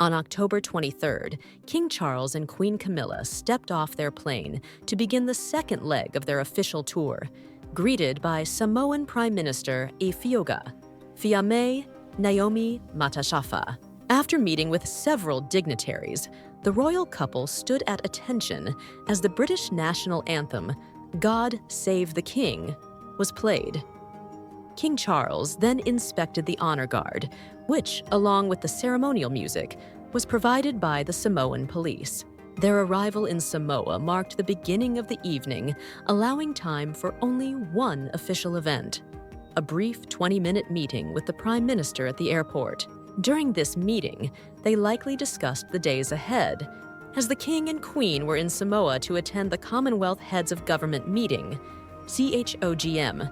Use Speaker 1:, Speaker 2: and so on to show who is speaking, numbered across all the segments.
Speaker 1: On October 23rd, King Charles and Queen Camilla stepped off their plane to begin the second leg of their official tour, greeted by Samoan Prime Minister Ifeoga Fiame Naomi Matashafa. After meeting with several dignitaries, the royal couple stood at attention as the British national anthem, God Save the King, was played. King Charles then inspected the honor guard, which, along with the ceremonial music, was provided by the Samoan police. Their arrival in Samoa marked the beginning of the evening, allowing time for only one official event, a brief 20-minute meeting with the Prime Minister at the airport. During this meeting, they likely discussed the days ahead, as the King and Queen were in Samoa to attend the Commonwealth Heads of Government meeting, CHOGM,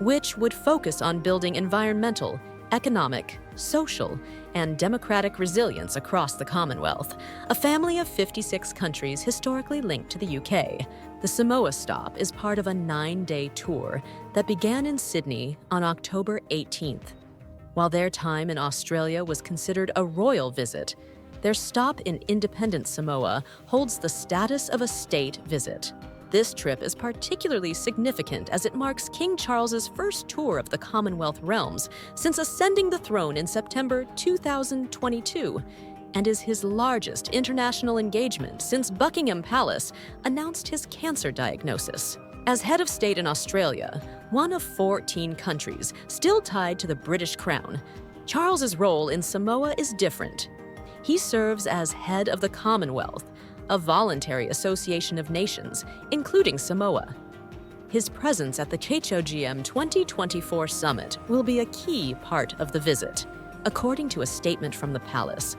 Speaker 1: which would focus on building environmental, economic, social, and democratic resilience across the Commonwealth, a family of 56 countries historically linked to the UK. The Samoa stop is part of a 9-day tour that began in Sydney on October 18th. While their time in Australia was considered a royal visit, their stop in independent Samoa holds the status of a state visit. This trip is particularly significant as it marks King Charles's first tour of the Commonwealth realms since ascending the throne in September 2022, and is his largest international engagement since Buckingham Palace announced his cancer diagnosis. As head of state in Australia, one of 14 countries still tied to the British crown, Charles's role in Samoa is different. He serves as head of the Commonwealth, a voluntary association of nations, including Samoa. His presence at the CHOGM 2024 summit will be a key part of the visit. According to a statement from the palace,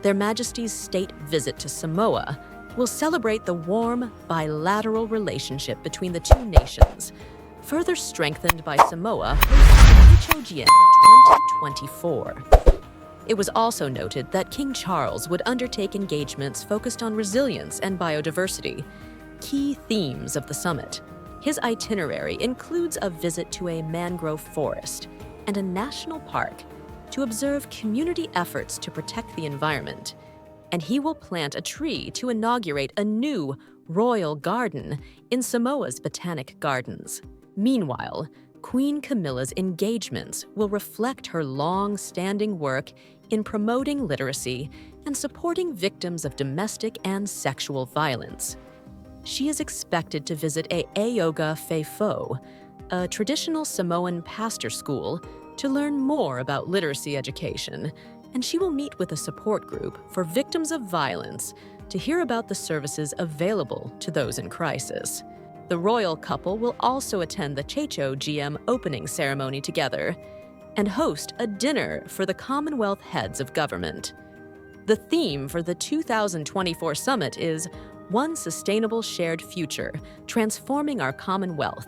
Speaker 1: Their Majesty's state visit to Samoa will celebrate the warm, bilateral relationship between the two nations, further strengthened by Samoa hosting CHOGM 2024. It was also noted that King Charles would undertake engagements focused on resilience and biodiversity, key themes of the summit. His itinerary includes a visit to a mangrove forest and a national park to observe community efforts to protect the environment, and he will plant a tree to inaugurate a new royal garden in Samoa's Botanic Gardens. Meanwhile, Queen Camilla's engagements will reflect her long-standing work in promoting literacy and supporting victims of domestic and sexual violence. She is expected to visit a Aoga Feifo, a traditional Samoan pastor school, to learn more about literacy education, and she will meet with a support group for victims of violence to hear about the services available to those in crisis. The royal couple will also attend the CHOGM opening ceremony together and host a dinner for the Commonwealth heads of government. The theme for the 2024 summit is One Sustainable Shared Future, Transforming Our Commonwealth,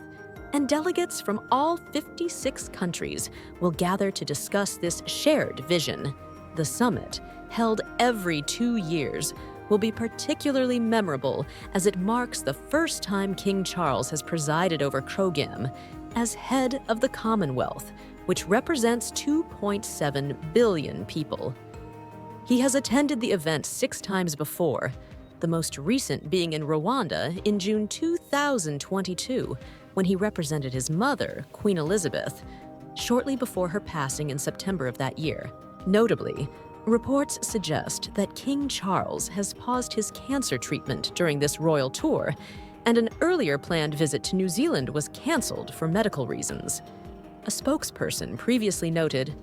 Speaker 1: and delegates from all 56 countries will gather to discuss this shared vision. The summit, held every 2 years, will be particularly memorable as it marks the first time King Charles has presided over CHOGM as head of the Commonwealth, which represents 2.7 billion people. He has attended the event 6 times before, the most recent being in Rwanda in June 2022, when he represented his mother, Queen Elizabeth, shortly before her passing in September of that year. Notably, reports suggest that King Charles has paused his cancer treatment during this royal tour, and an earlier planned visit to New Zealand was cancelled for medical reasons. A spokesperson previously noted,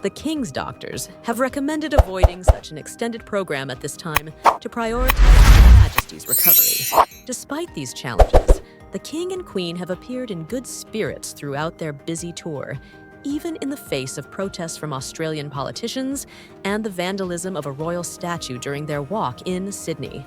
Speaker 1: "The King's doctors have recommended avoiding such an extended program at this time to prioritize Her Majesty's recovery." Despite these challenges, the King and Queen have appeared in good spirits throughout their busy tour, even in the face of protests from Australian politicians and the vandalism of a royal statue during their walk in Sydney.